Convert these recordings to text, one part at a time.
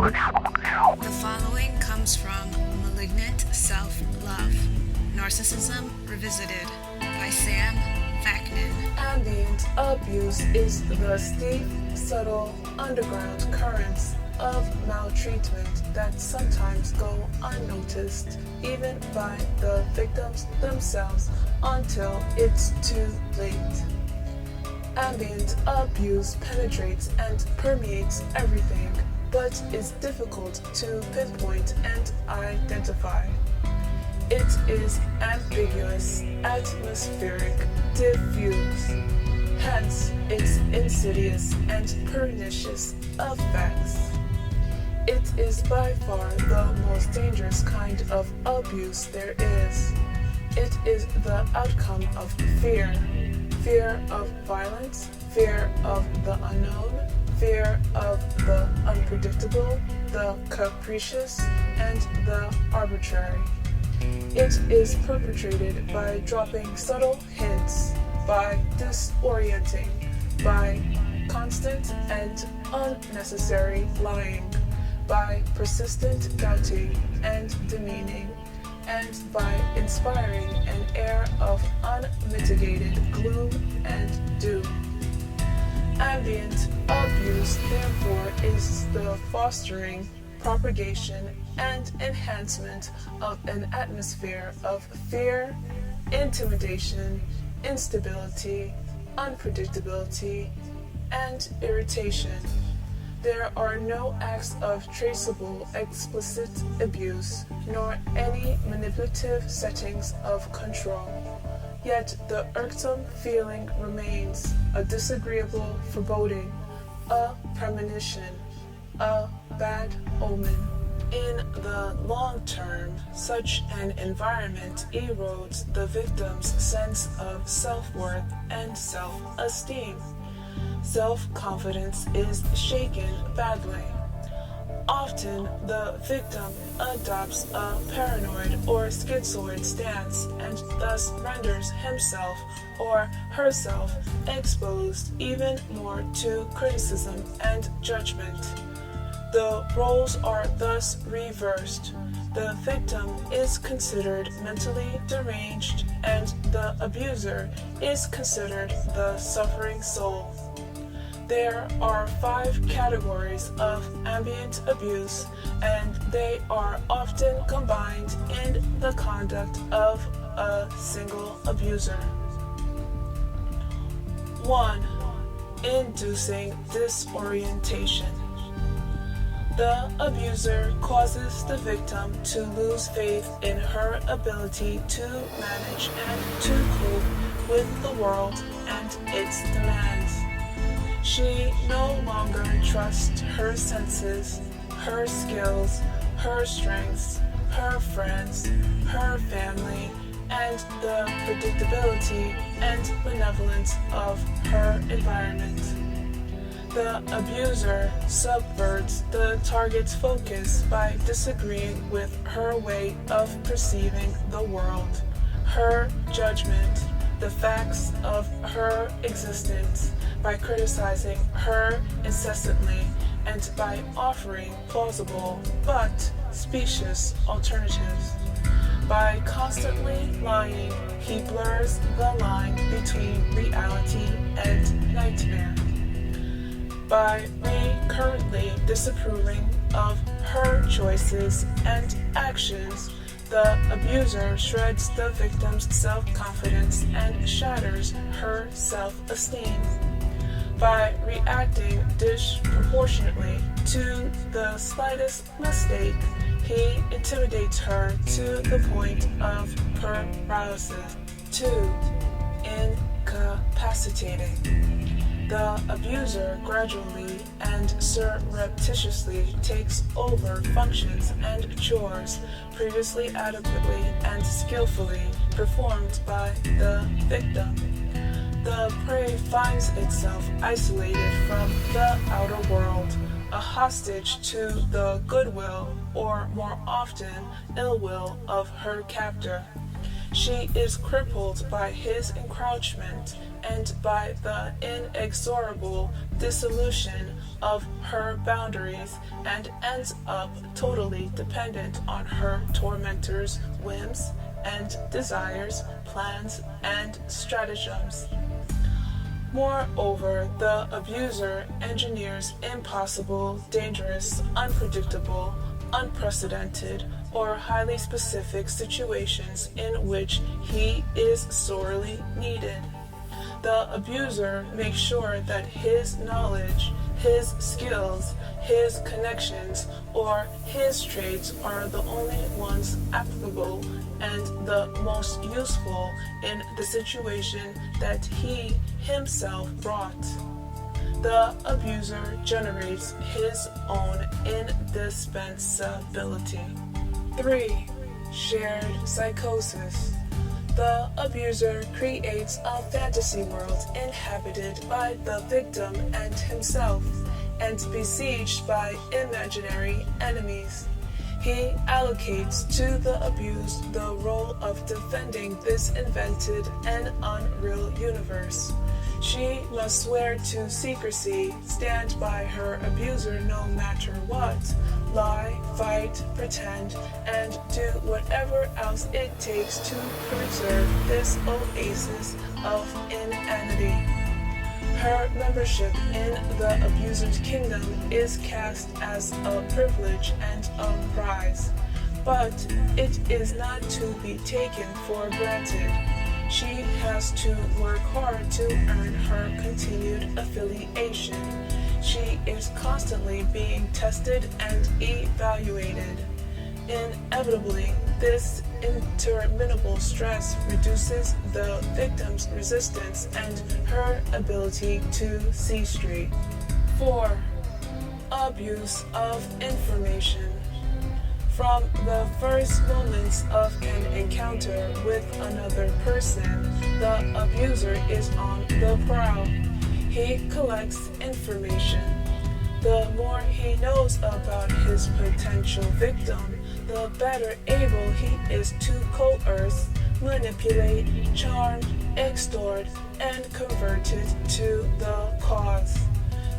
The following comes from Malignant Self-Love, Narcissism Revisited by Sam Vaknin. Ambient abuse is the steep, subtle, underground currents of maltreatment that sometimes go unnoticed, even by the victims themselves, until it's too late. Ambient abuse penetrates and permeates everything, but is difficult to pinpoint and identify. It is ambiguous, atmospheric, diffuse, hence its insidious and pernicious effects. It is by far the most dangerous kind of abuse there is. It is the outcome of fear. Fear of violence, fear of the unknown, fear of the unpredictable, the capricious, and the arbitrary. It is perpetrated by dropping subtle hints, by disorienting, by constant and unnecessary lying, by persistent doubting and demeaning, and by inspiring an air of unmitigated gloom and doom. Ambient abuse, therefore, is the fostering, propagation, and enhancement of an atmosphere of fear, intimidation, instability, unpredictability, and irritation. There are no acts of traceable explicit abuse, nor any manipulative settings of control. Yet the irksome feeling remains, a disagreeable foreboding, a premonition, a bad omen. In the long term, such an environment erodes the victim's sense of self-worth and self-esteem. Self-confidence is shaken badly. Often, the victim adopts a paranoid or schizoid stance and thus renders himself or herself exposed even more to criticism and judgment. The roles are thus reversed. The victim is considered mentally deranged and the abuser is considered the suffering soul. There are 5 categories of ambient abuse, and they are often combined in the conduct of a single abuser. 1. Inducing disorientation. The abuser causes the victim to lose faith in her ability to manage and to cope with the world and its demands. She no longer trusts her senses, her skills, her strengths, her friends, her family, and the predictability and benevolence of her environment. The abuser subverts the target's focus by disagreeing with her way of perceiving the world, her judgment, the facts of her existence, by criticizing her incessantly and by offering plausible but specious alternatives. By constantly lying, he blurs the line between reality and nightmare. By recurrently disapproving of her choices and actions, the abuser shreds the victim's self-confidence and shatters her self-esteem. By reacting disproportionately to the slightest mistake, he intimidates her to the point of paralysis. 2. Incapacitating. The abuser gradually and surreptitiously takes over functions and chores previously adequately and skillfully performed by the victim. The prey finds itself isolated from the outer world, a hostage to the goodwill, or more often, ill will of her captor. She is crippled by his encroachment and by the inexorable dissolution of her boundaries, and ends up totally dependent on her tormentor's whims and desires, plans, and stratagems. Moreover, the abuser engineers impossible, dangerous, unpredictable, unprecedented, or highly specific situations in which he is sorely needed. The abuser makes sure that his knowledge, his skills, his connections, or his traits are the only ones applicable and the most useful in the situation that he himself brought. The abuser generates his own indispensability. 3. Shared psychosis. The abuser creates a fantasy world inhabited by the victim and himself, and besieged by imaginary enemies. He allocates to the abused the role of defending this invented and unreal universe. She must swear to secrecy, stand by her abuser no matter what, lie, fight, pretend, and do whatever else it takes to preserve this oasis of inanity. Her membership in the abuser's kingdom is cast as a privilege and a prize, but it is not to be taken for granted. She has to work hard to earn her continued affiliation. She is constantly being tested and evaluated. Inevitably, this interminable stress reduces the victim's resistance and her ability to see straight. 4. Abuse of information. From the first moments of an encounter with another person, the abuser is on the prowl. He collects information. The more he knows about his potential victim, the better able he is to coerce, manipulate, charm, extort, and convert it to the cause.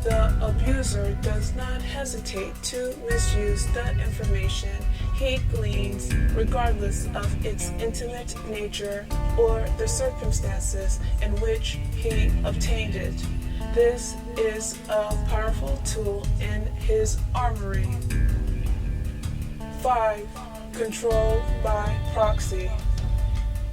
The abuser does not hesitate to misuse the information he gleans, regardless of its intimate nature or the circumstances in which he obtained it. This is a powerful tool in his armory. 5. Control by proxy.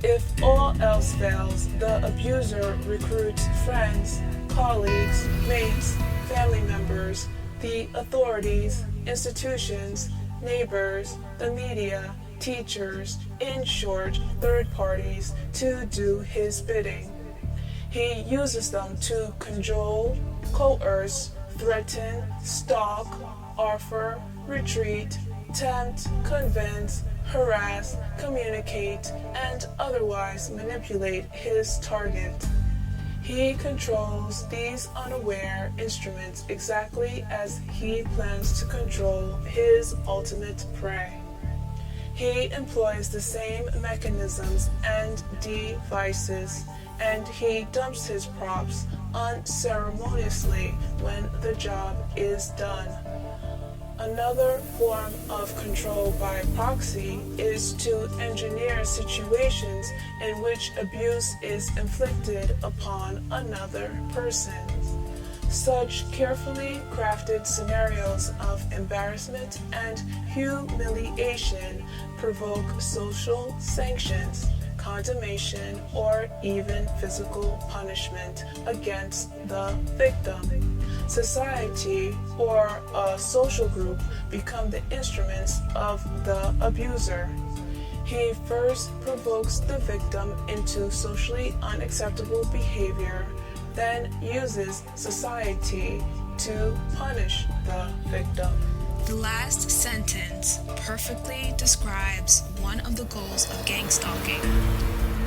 If all else fails, the abuser recruits friends, colleagues, mates, family members, the authorities, institutions, neighbors, the media, teachers, in short, third parties, to do his bidding. He uses them to cajole, coerce, threaten, stalk, offer, retreat, tempt, convince, harass, communicate, and otherwise manipulate his target. He controls these unaware instruments exactly as he plans to control his ultimate prey. He employs the same mechanisms and devices, and he dumps his props unceremoniously when the job is done. Another form of control by proxy is to engineer situations in which abuse is inflicted upon another person. Such carefully crafted scenarios of embarrassment and humiliation provoke social sanctions, condemnation, or even physical punishment against the victim. Society or a social group become the instruments of the abuser. He first provokes the victim into socially unacceptable behavior, then uses society to punish the victim. The last sentence perfectly describes one of the goals of gang stalking.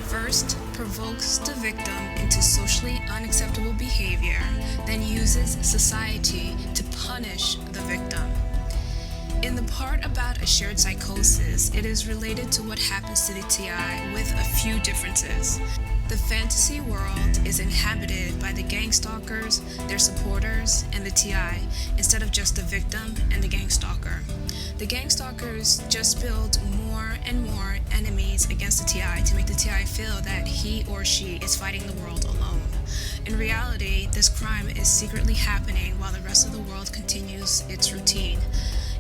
First, provokes the victim into socially unacceptable behavior, then uses society to punish the victim. In the part about a shared psychosis, it is related to what happens to the TI with a few differences. The fantasy world is inhabited by the gang stalkers, their supporters, and the TI, instead of just the victim and the gang stalker. The gang stalkers just build more and more enemies against the TI to make the TI feel that he or she is fighting the world alone. In reality, this crime is secretly happening while the rest of the world continues its routine.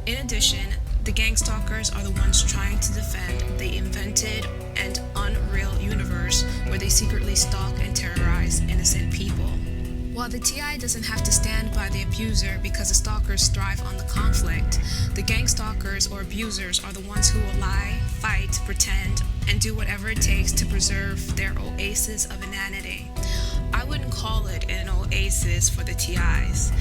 In addition, the gang stalkers are the ones trying to defend the invented and unreal universe where they secretly stalk and terrorize innocent people. While the TI doesn't have to stand by the abuser because the stalkers thrive on the conflict, the gang stalkers or abusers are the ones who will lie, fight, pretend, and do whatever it takes to preserve their oasis of inanity. I wouldn't call it an oasis for the TIs.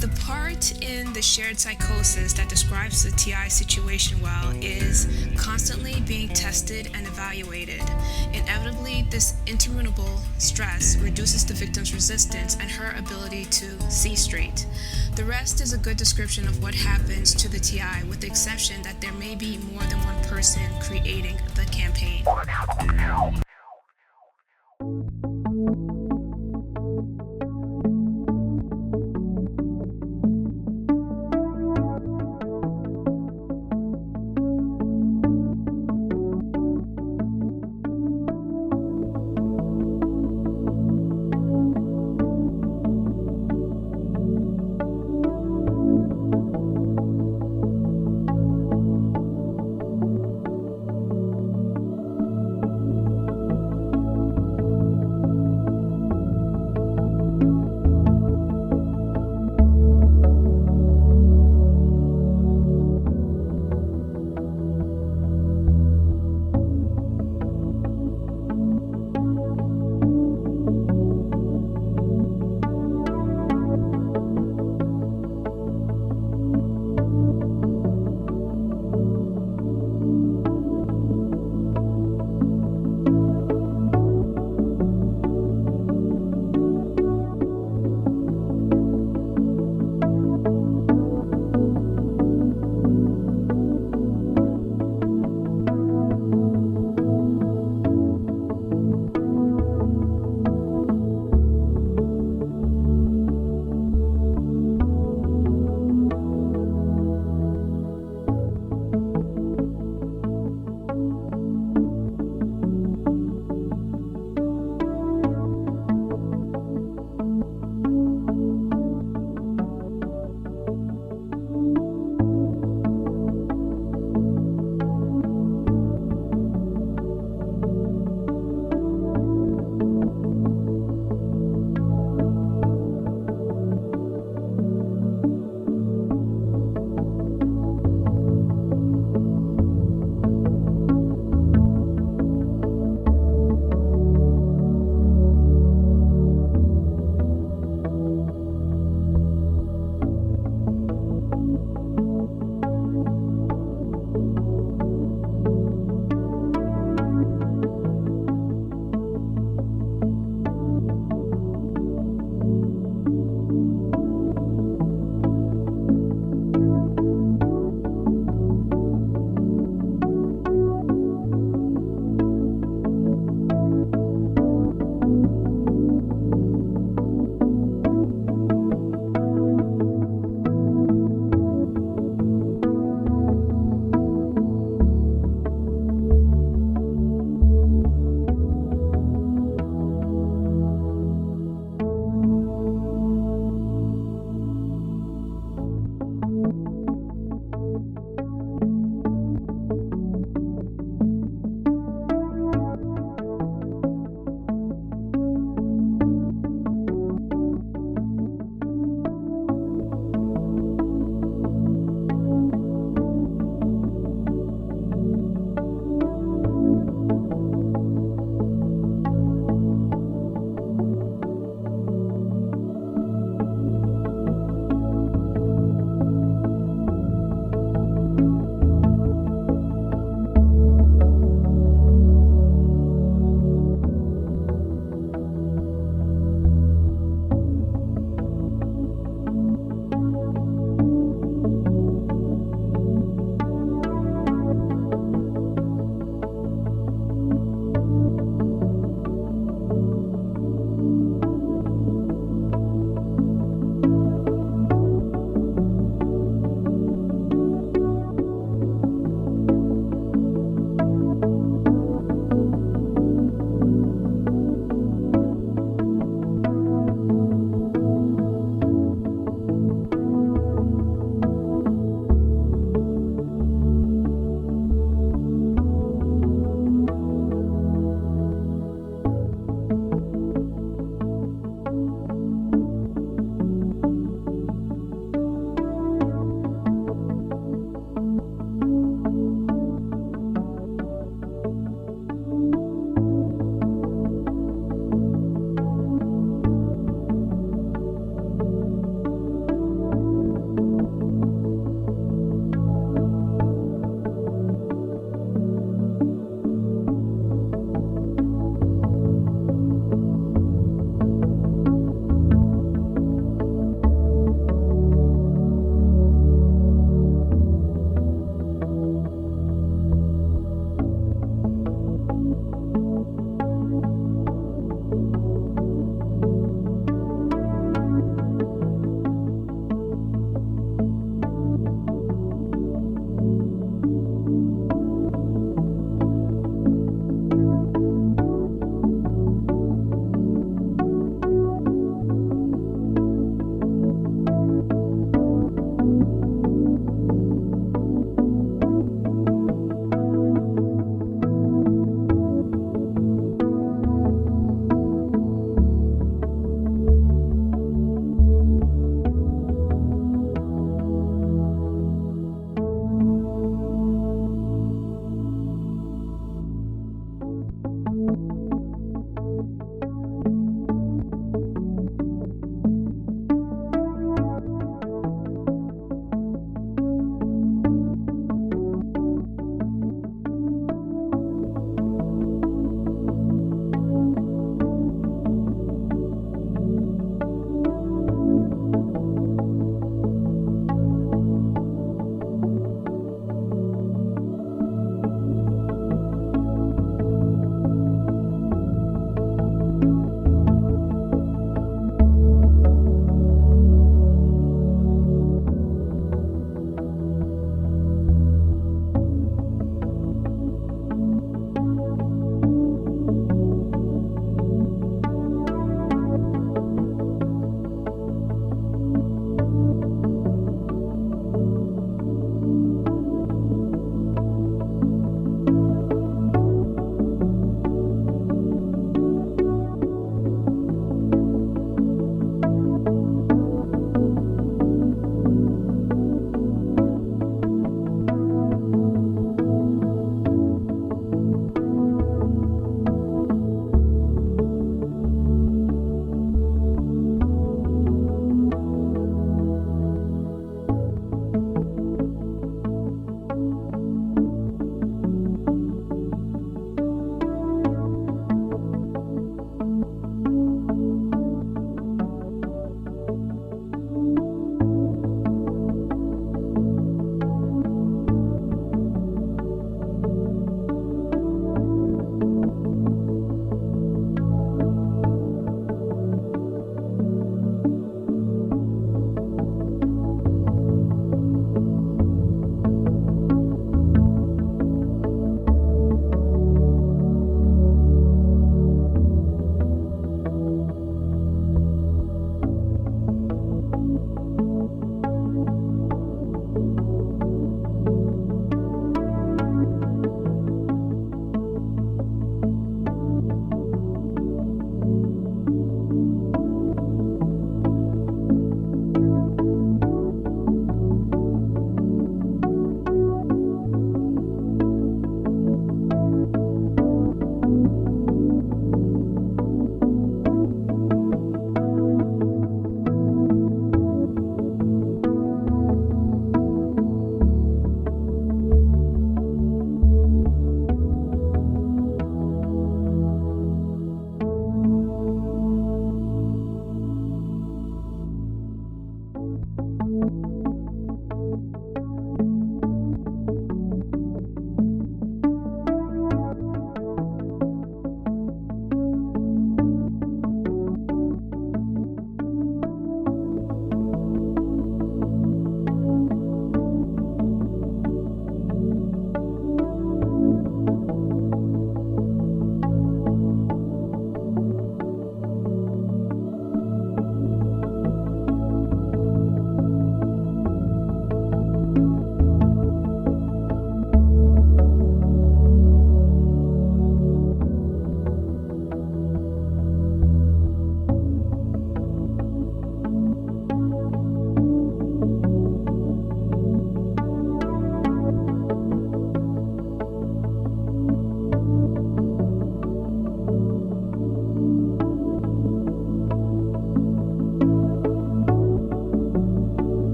The part in the shared psychosis that describes the TI situation well is constantly being tested and evaluated. Inevitably, this interminable stress reduces the victim's resistance and her ability to see straight. The rest is a good description of what happens to the TI, with the exception that there may be more than one person creating the campaign.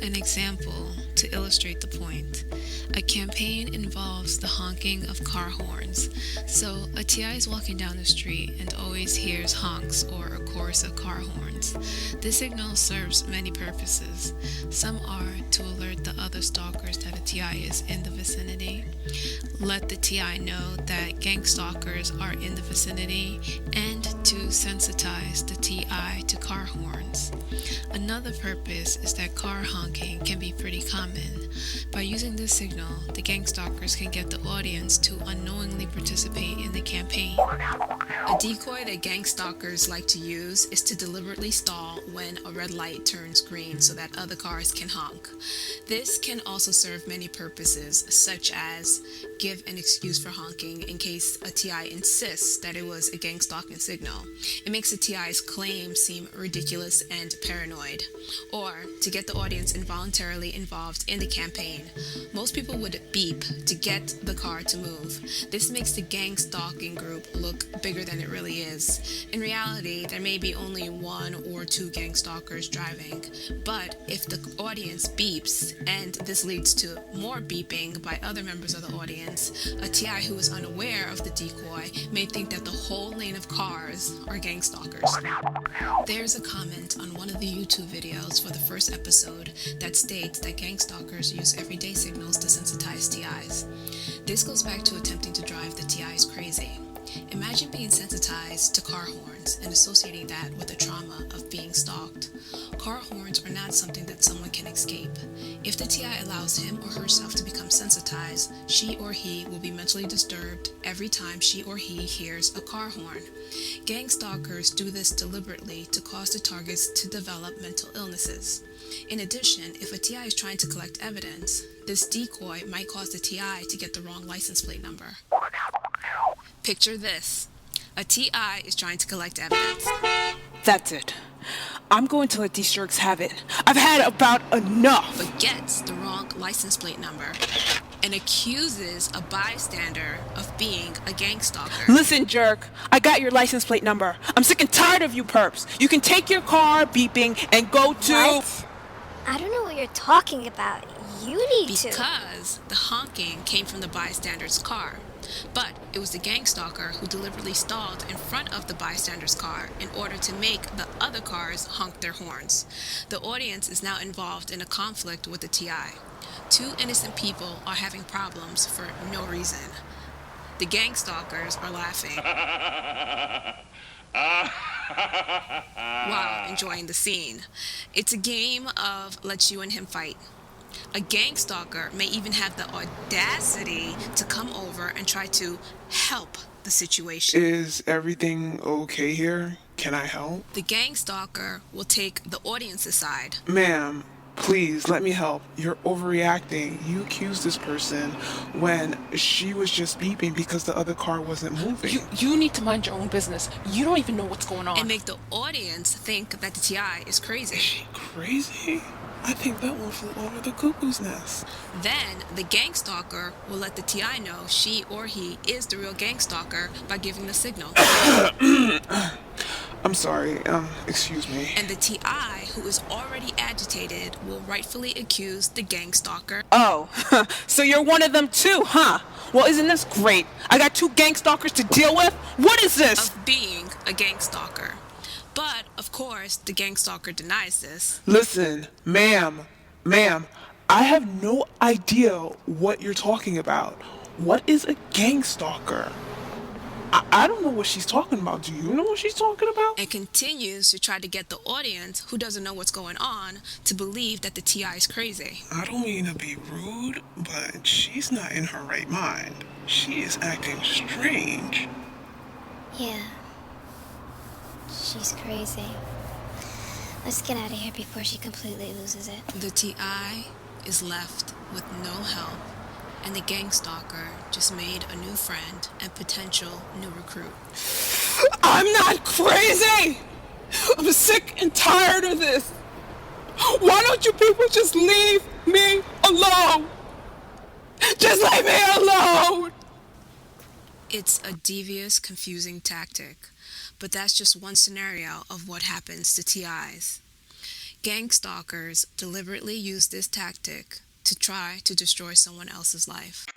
an example to illustrate the point. A campaign involves the honking of car horns. So a TI is walking down the street and always hears honks or a chorus of car horns. This signal serves many purposes. Some are to alert the other stalkers that a TI is in the vicinity, let the TI know that gang stalkers are in the vicinity, and to sensitize the TI to car horns. Another purpose is that car honking can be pretty common. By using this signal, the gang stalkers can get the audience to unknowingly participate in the campaign. A decoy that gang stalkers like to use is to deliberately stall when a red light turns green so that other cars can honk. This can also serve many purposes, such as give an excuse for honking in case a TI insists that it was a gang stalking signal. It makes the TI's claim seem ridiculous and paranoid. Or to get the audience involuntarily involved in the campaign. Most people would beep to get the car to move. This makes the gang stalking group look bigger than it really is. In reality, there may be only one or two gang stalkers driving, but if the audience beeps and this leads to more beeping by other members of the audience, a TI who is unaware of the decoy may think that the whole lane of cars are gang stalkers. There's a comment on one of the YouTube videos for the first episode that states that gang stalkers use everyday signals to sensitize TIs. This goes back to attempting to drive the TIs crazy. Imagine being sensitized to car horns and associating that with the trauma of being stalked. Car horns are not something that someone can escape. If the TI allows him or herself to become sensitized, she or he will be mentally disturbed every time she or he hears a car horn. Gang stalkers do this deliberately to cause the targets to develop mental illnesses. In addition, if a TI is trying to collect evidence, this decoy might cause the TI to get the wrong license plate number. Picture this. A TI is trying to collect evidence. That's it. I'm going to let these jerks have it. I've had about enough. But gets the wrong license plate number and accuses a bystander of being a gang stalker. Listen, jerk. I got your license plate number. I'm sick and tired of you perps. You can take your car beeping and go to... What? I don't know what you're talking about. You need to. Because the honking came from the bystander's car. But it was the gang stalker who deliberately stalled in front of the bystander's car in order to make the other cars honk their horns. The audience is now involved in a conflict with the TI. Two innocent people are having problems for no reason. The gang stalkers are laughing while enjoying the scene. It's a game of let's you and him fight. A gang stalker may even have the audacity to come over and try to help the situation. Is everything okay here? Can I help? The gang stalker will take the audience's side. Ma'am, please let me help. You're overreacting. You accused this person when she was just beeping because the other car wasn't moving. You need to mind your own business. You don't even know what's going on. And make the audience think that the TI is crazy. Is she crazy? I think that one flew over the cuckoo's nest. Then the gang stalker will let the TI know she or he is the real gang stalker by giving the signal. I'm sorry, excuse me. And the TI, who is already agitated, will rightfully accuse the gang stalker. Oh, so you're one of them too, huh? Well, isn't this great? I got two gang stalkers to deal with? What is this? Of being a gang stalker. But, of course, the gang stalker denies this. Listen, ma'am, I have no idea what you're talking about. What is a gang stalker? I don't know what she's talking about. Do you know what she's talking about? And continues to try to get the audience, who doesn't know what's going on, to believe that the TI is crazy. I don't mean to be rude, but she's not in her right mind. She is acting strange. Yeah. She's crazy. Let's get out of here before she completely loses it. The TI is left with no help, and the gang stalker just made a new friend and potential new recruit. I'm not crazy! I'm sick and tired of this. Why don't you people just leave me alone? Just leave me alone! It's a devious, confusing tactic, but that's just one scenario of what happens to TIs. Gang stalkers deliberately use this tactic to try to destroy someone else's life.